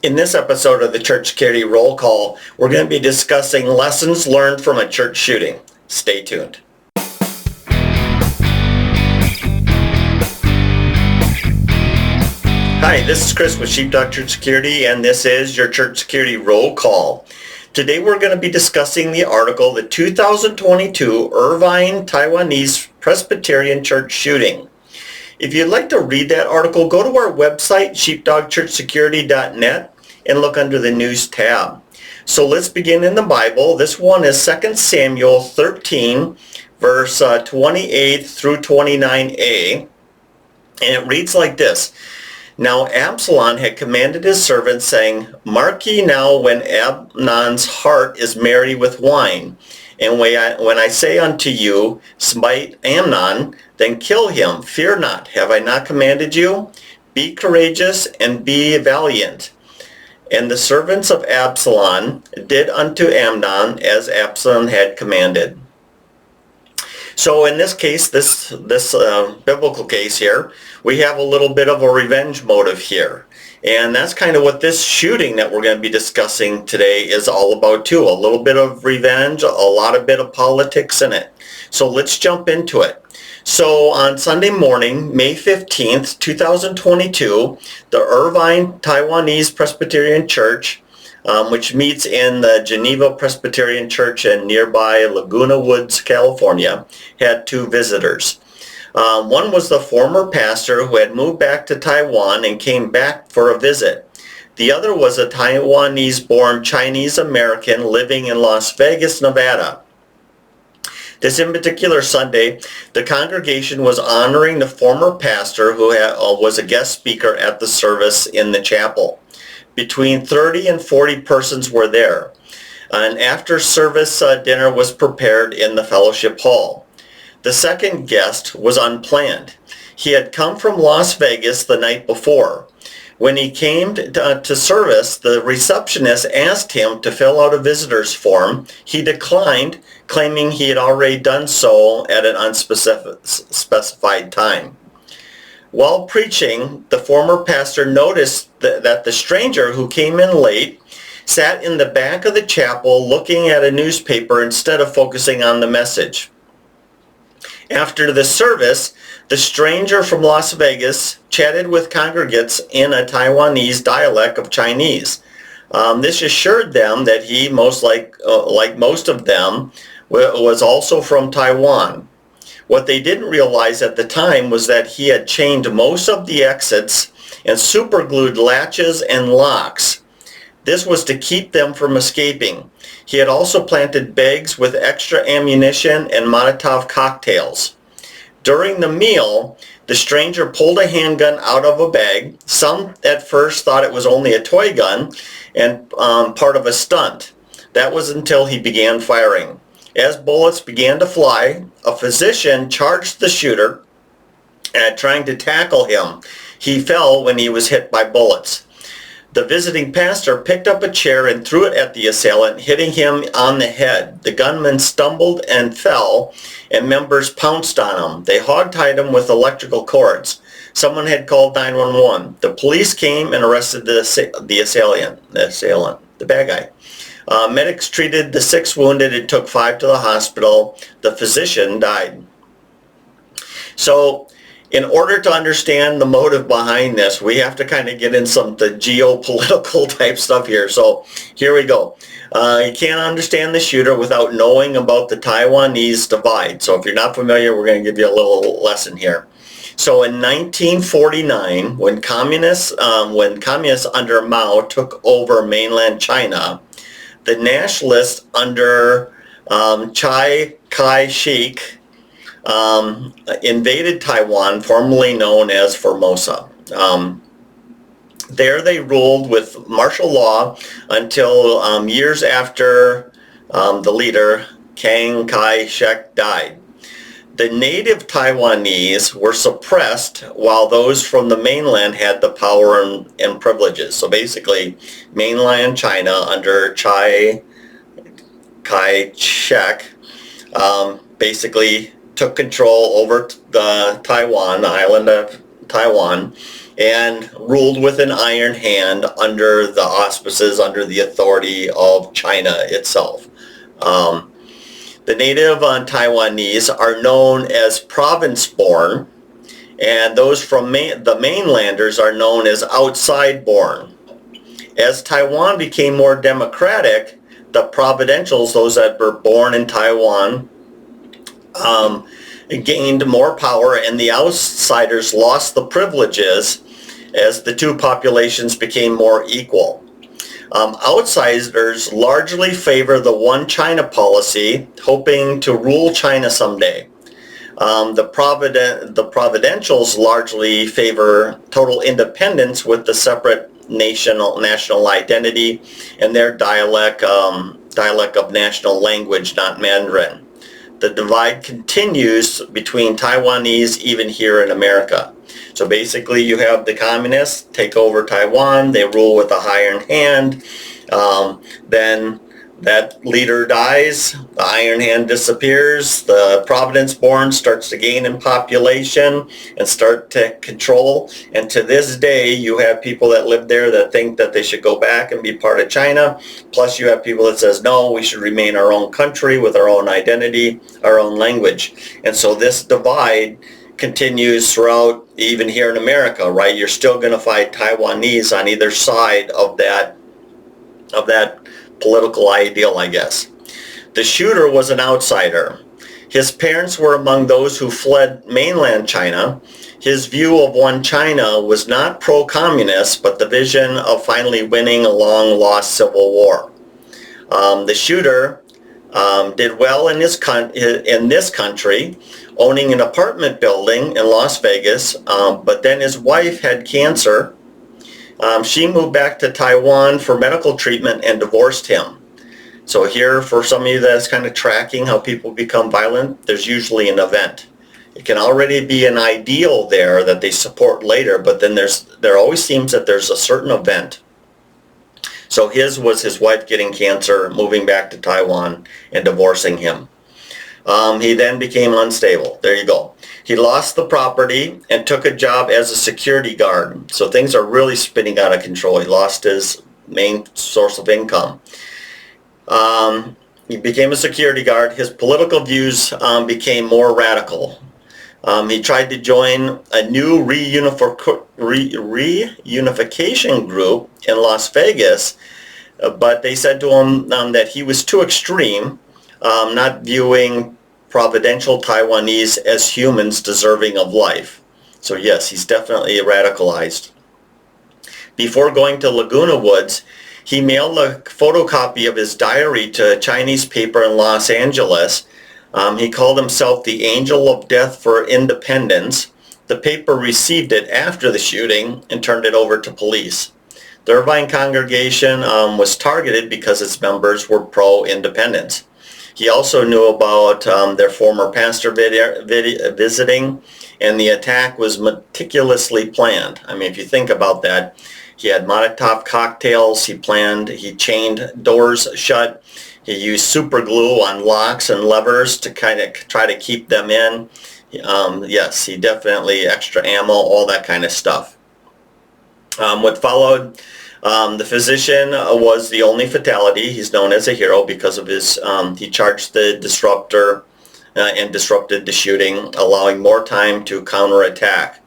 In this episode of the Church Security Roll Call, we're going to be discussing lessons learned from a church shooting. Stay tuned. Hi, this is Chris with Sheepdog Church Security, and this is your Church Security Roll Call. Today we're going to be discussing the article, The 2022 Irvine Taiwanese Presbyterian Church Shooting. If you'd like to read that article, go to our website, sheepdogchurchsecurity.net, and look under the News tab. So let's begin in the Bible. This one is 2 Samuel 13, verse 28 through 29a, and it reads like this. Now Absalom had commanded his servants, saying, Mark ye now when Amnon's heart is merry with wine, and when I say unto you, smite Amnon, then kill him. Fear not. Have I not commanded you? Be courageous and be valiant. And the servants of Absalom did unto Amnon as Absalom had commanded. So in this case, this biblical case here, we have a little bit of a revenge motive here. And that's kind of what this shooting that we're going to be discussing today is all about too. A little bit of revenge, a bit of politics in it. So let's jump into it. So on Sunday morning, May 15th, 2022, the Irvine Taiwanese Presbyterian Church, which meets in the Geneva Presbyterian Church in nearby Laguna Woods, California, had two visitors. One was the former pastor who had moved back to Taiwan and came back for a visit. The other was a Taiwanese-born Chinese American living in Las Vegas, Nevada. This in particular Sunday, the congregation was honoring the former pastor who was a guest speaker at the service in the chapel. Between 30 and 40 persons were there. And after service, dinner was prepared in the fellowship hall. The second guest was unplanned. He had come from Las Vegas the night before. When he came to service, the receptionist asked him to fill out a visitor's form. He declined, claiming he had already done so at an unspecified time. While preaching, the former pastor noticed that the stranger who came in late sat in the back of the chapel looking at a newspaper instead of focusing on the message. After the service, the stranger from Las Vegas chatted with congregants in a Taiwanese dialect of Chinese. This assured them that he, like most of them, was also from Taiwan. What they didn't realize at the time was that he had chained most of the exits and superglued latches and locks. This was to keep them from escaping. He had also planted bags with extra ammunition and Molotov cocktails. During the meal, the stranger pulled a handgun out of a bag. Some at first thought it was only a toy gun and part of a stunt. That was until he began firing. As bullets began to fly, a physician charged the shooter trying to tackle him. He fell when he was hit by bullets. The visiting pastor picked up a chair and threw it at the assailant, hitting him on the head. The gunman stumbled and fell, and members pounced on him. They hogtied him with electrical cords. Someone had called 911. The police came and arrested the assailant, the bad guy. Medics treated the 6 wounded and took 5 to the hospital. The physician died. So, in order to understand the motive behind this, we have to kind of get in the geopolitical type stuff here. So here we go. You can't understand the shooter without knowing about the Taiwanese divide. So if you're not familiar, we're going to give you a little lesson here. So in 1949, when communists under Mao took over mainland China, the nationalists under Chiang Kai-shek invaded Taiwan, formerly known as Formosa. There they ruled with martial law until years after the leader, Chiang Kai-shek, died. The native Taiwanese were suppressed while those from the mainland had the power and privileges. So basically, mainland China under Chiang Kai-shek basically took control over the island of Taiwan, and ruled with an iron hand under the auspices, under the authority of China itself. The native Taiwanese are known as province-born, and those from the mainlanders are known as outside-born. As Taiwan became more democratic, the provincials, those that were born in Taiwan, gained more power, and the outsiders lost the privileges as the two populations became more equal. Outsiders largely favor the one China policy, hoping to rule China someday. The provincials largely favor total independence with the separate national identity and their dialect of national language, not Mandarin. The divide continues between Taiwanese even here in America. So basically you have the communists take over Taiwan, they rule with a iron hand, then that leader dies, the iron hand disappears, the province-born starts to gain in population and start to control, and to this day you have people that live there that think that they should go back and be part of China, plus you have people that says no, we should remain our own country with our own identity, our own language. And so this divide continues throughout, even here in America, right? You're still going to find Taiwanese on either side of that political ideal, I guess. The shooter was an outsider. His parents were among those who fled mainland China. His view of one China was not pro-communist, but the vision of finally winning a long-lost civil war. The shooter did well in this country, owning an apartment building in Las Vegas, but then his wife had cancer. She moved back to Taiwan for medical treatment and divorced him. So here, for some of you that's kind of tracking how people become violent, there's usually an event. It can already be an ideal there that they support later, but then there always seems that there's a certain event. So his was his wife getting cancer, moving back to Taiwan, and divorcing him. He then became unstable. There you go. He lost the property and took a job as a security guard. So things are really spinning out of control. He lost his main source of income. He became a security guard. His political views became more radical. He tried to join a new reunification group in Las Vegas, but they said to him that he was too extreme, not viewing providential Taiwanese as humans deserving of life. So yes, he's definitely radicalized. Before going to Laguna Woods, he mailed a photocopy of his diary to a Chinese paper in Los Angeles. He called himself the Angel of Death for Independence. The paper received it after the shooting and turned it over to police. The Irvine congregation was targeted because its members were pro-independence. He also knew about their former pastor visiting, and the attack was meticulously planned. I mean, if you think about that, he had Molotov cocktails, he chained doors shut, he used super glue on locks and levers to kind of try to keep them in. Yes, he definitely extra ammo, all that kind of stuff. What followed, the physician was the only fatality. He's known as a hero because of his, he charged the disruptor and disrupted the shooting, allowing more time to counterattack.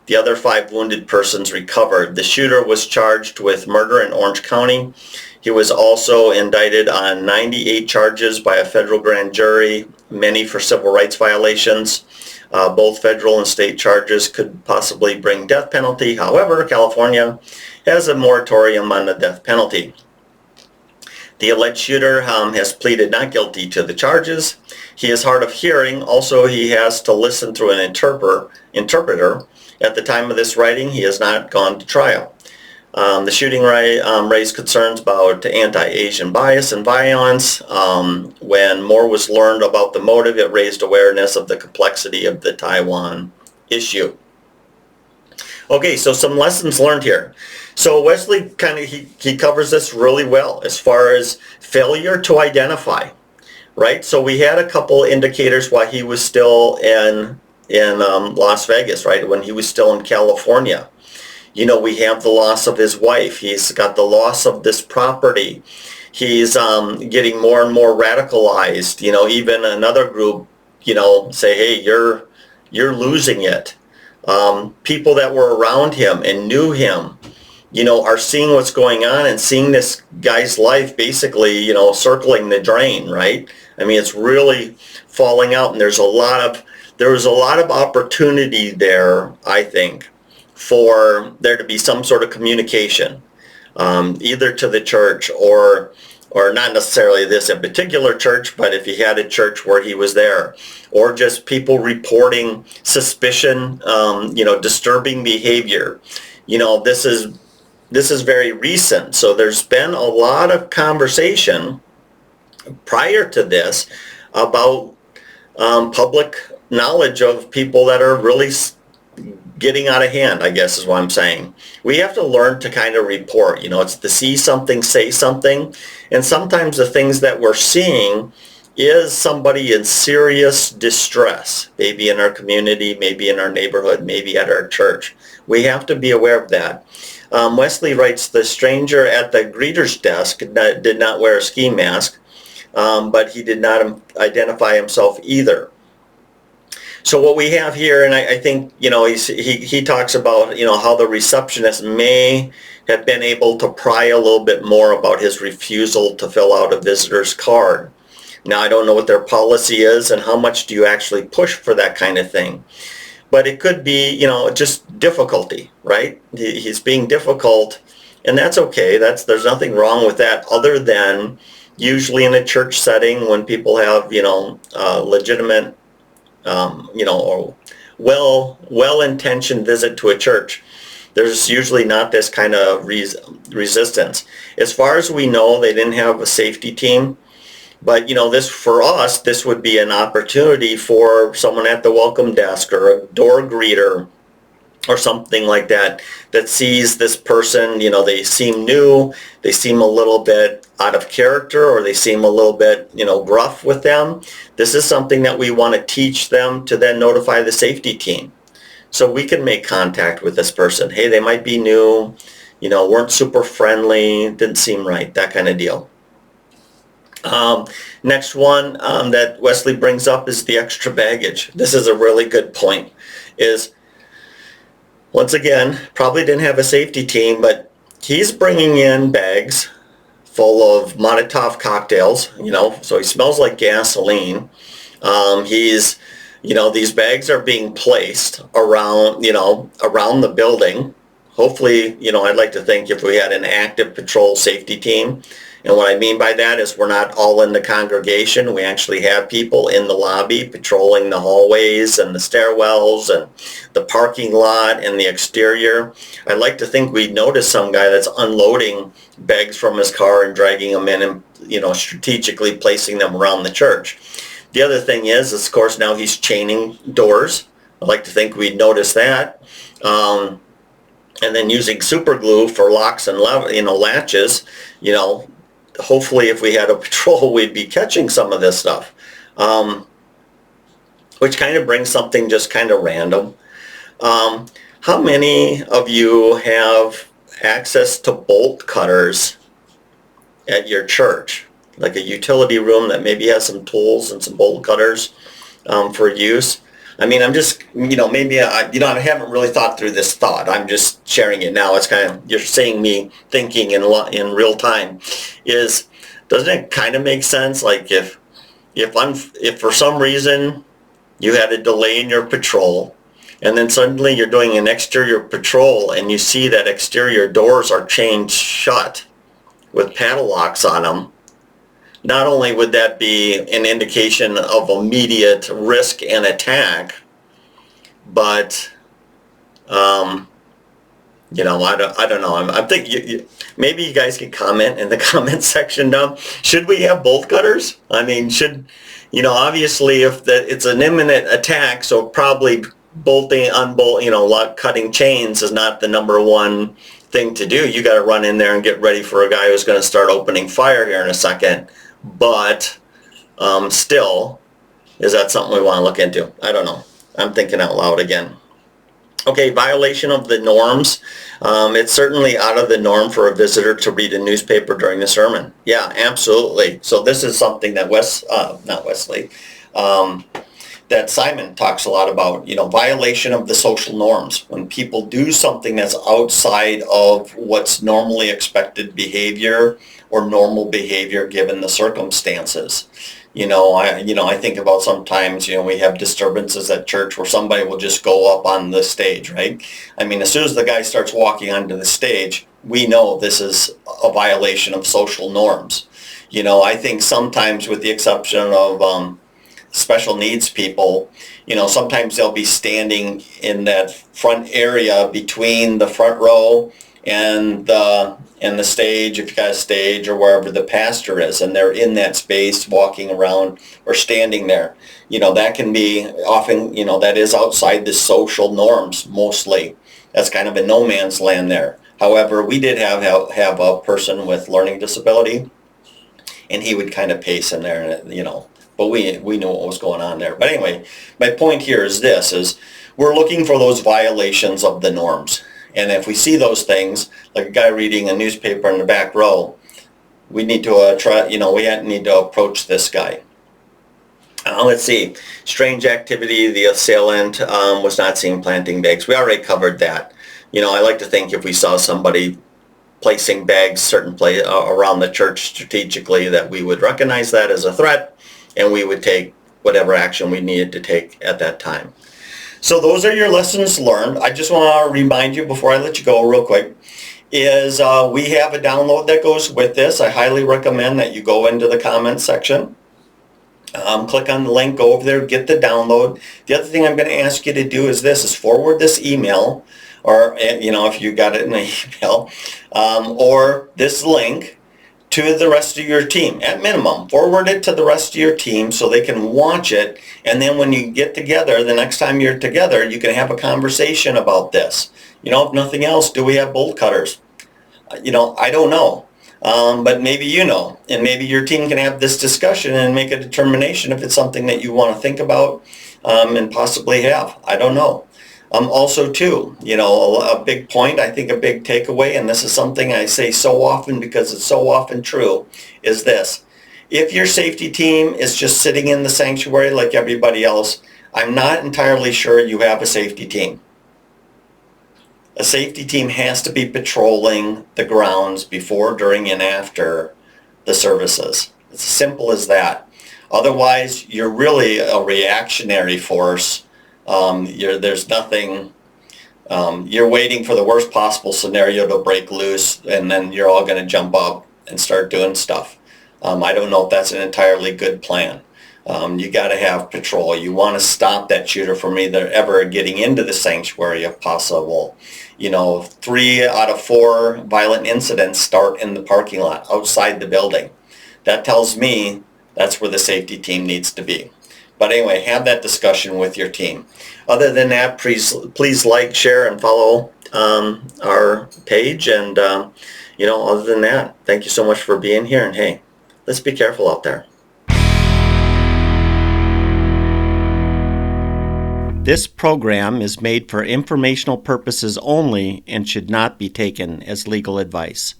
The other 5 wounded persons recovered. The shooter was charged with murder in Orange County. He was also indicted on 98 charges by a federal grand jury, many for civil rights violations. Both federal and state charges could possibly bring death penalty. However, California has a moratorium on the death penalty. The alleged shooter has pleaded not guilty to the charges. He is hard of hearing. Also, he has to listen through an interpreter. At the time of this writing, he has not gone to trial. The shooting raised concerns about anti-Asian bias and violence. When more was learned about the motive, it raised awareness of the complexity of the Taiwan issue. Okay, so some lessons learned here. So Wesley he covers this really well as far as failure to identify, right? So we had a couple indicators while he was still in Las Vegas, right? When he was still in California. We have the loss of his wife. He's got the loss of this property. He's getting more and more radicalized. Even another group, say, hey, you're losing it. People that were around him and knew him, are seeing what's going on and seeing this guy's life basically, circling the drain, right? I mean, it's really falling out, and there was a lot of opportunity there, I think, for there to be some sort of communication, either to the church or not necessarily this in particular church, but if he had a church where he was there, or just people reporting suspicion, disturbing behavior. This is very recent, so there's been a lot of conversation prior to this about public knowledge of people that are really getting out of hand, I guess is what I'm saying. We have to learn to kind of report. It's to see something, say something, and sometimes the things that we're seeing is somebody in serious distress, maybe in our community, maybe in our neighborhood, maybe at our church. We have to be aware of that. Wesley writes, the stranger at the greeter's desk did not wear a ski mask, but he did not identify himself either. So what we have here, and I think, he talks about, how the receptionist may have been able to pry a little bit more about his refusal to fill out a visitor's card. Now, I don't know what their policy is and how much do you actually push for that kind of thing. But it could be, just difficulty, right? He's being difficult, and that's okay. There's nothing wrong with that, other than usually in a church setting when people have, legitimate, or well-intentioned visit to a church. There's usually not this kind of resistance. As far as we know, they didn't have a safety team. But, this would be an opportunity for someone at the welcome desk or a door greeter or something like that sees this person, they seem new, they seem a little bit out of character, or they seem a little bit, gruff with them. This is something that we want to teach them to then notify the safety team. So we can make contact with this person. Hey, they might be new, weren't super friendly, didn't seem right, that kind of deal. Next one that Wesley brings up is the extra baggage. This is a really good point. Once again, probably didn't have a safety team, but he's bringing in bags full of Molotov cocktails, so he smells like gasoline. These bags are being placed around, around the building. Hopefully, I'd like to think if we had an active patrol safety team. And what I mean by that is we're not all in the congregation. We actually have people in the lobby patrolling the hallways and the stairwells and the parking lot and the exterior. I'd like to think we'd notice some guy that's unloading bags from his car and dragging them in and, strategically placing them around the church. The other thing is, of course, now he's chaining doors. I'd like to think we'd notice that. And then using super glue for locks and latches, hopefully if we had a patrol, we'd be catching some of this stuff, which kind of brings something just kind of random. How many of you have access to bolt cutters at your church? Like a utility room that maybe has some tools and some bolt cutters for use? I mean, I'm just, maybe, I haven't really thought through this thought. I'm just sharing it now. It's kind of, you're seeing me thinking in real time. Doesn't it kind of make sense? Like if for some reason you had a delay in your patrol, and then suddenly you're doing an exterior patrol and you see that exterior doors are chained shut with padlocks on them, not only would that be an indication of immediate risk and attack, but, I don't know. I'm thinking maybe you guys can comment in the comment section down. Should we have bolt cutters? I mean, obviously if it's an imminent attack, so probably cutting chains is not the number one thing to do. You got to run in there and get ready for a guy who's going to start opening fire here in a second. But still, is that something we want to look into? I don't know. I'm thinking out loud again. Okay, violation of the norms. It's certainly out of the norm for a visitor to read a newspaper during the sermon. Yeah, absolutely. So this is something that that Simon talks a lot about, violation of the social norms. When people do something that's outside of what's normally expected behavior or normal behavior given the circumstances. I think about sometimes, we have disturbances at church where somebody will just go up on the stage, right? I mean, as soon as the guy starts walking onto the stage, we know this is a violation of social norms. I think sometimes, with the exception of special needs people, sometimes they'll be standing in that front area between the front row and the stage, if you got a stage, or wherever the pastor is, and they're in that space walking around or standing there. That can be often, that is outside the social norms mostly. That's kind of a no man's land there. However, we did have a person with learning disability, and he would kind of pace in there, but we knew what was going on there. But anyway, my point here is this, is we're looking for those violations of the norms. And if we see those things, like a guy reading a newspaper in the back row, we need to need to approach this guy. Let's see. Strange activity. The assailant was not seen planting bags. We already covered that. I like to think if we saw somebody placing bags around the church strategically, that we would recognize that as a threat, and we would take whatever action we needed to take at that time. So those are your lessons learned. I just want to remind you before I let you go real quick, is we have a download that goes with this. I highly recommend that you go into the comments section, click on the link, go over there, get the download. The other thing I'm going to ask you to do is forward this email, or if you got it in an email, or this link to the rest of your team. At minimum, forward it to the rest of your team so they can watch it, and then when you get together, the next time you're together, you can have a conversation about this. If nothing else, do we have bolt cutters? I don't know, but maybe and maybe your team can have this discussion and make a determination if it's something that you want to think about and possibly have. I don't know. Also too, a big point, I think a big takeaway, and this is something I say so often because it's so often true, is this. If your safety team is just sitting in the sanctuary like everybody else, I'm not entirely sure you have a safety team. A safety team has to be patrolling the grounds before, during, and after the services. It's as simple as that. Otherwise, you're really a reactionary force. There's nothing, you're waiting for the worst possible scenario to break loose, and then you're all going to jump up and start doing stuff. I don't know if that's an entirely good plan. You got to have patrol. You want to stop that shooter from either ever getting into the sanctuary if possible. 3 out of 4 violent incidents start in the parking lot outside the building. That tells me that's where the safety team needs to be. But anyway, have that discussion with your team. Other than that, please like, share, and follow our page. And, other than that, thank you so much for being here. And hey, let's be careful out there. This program is made for informational purposes only and should not be taken as legal advice.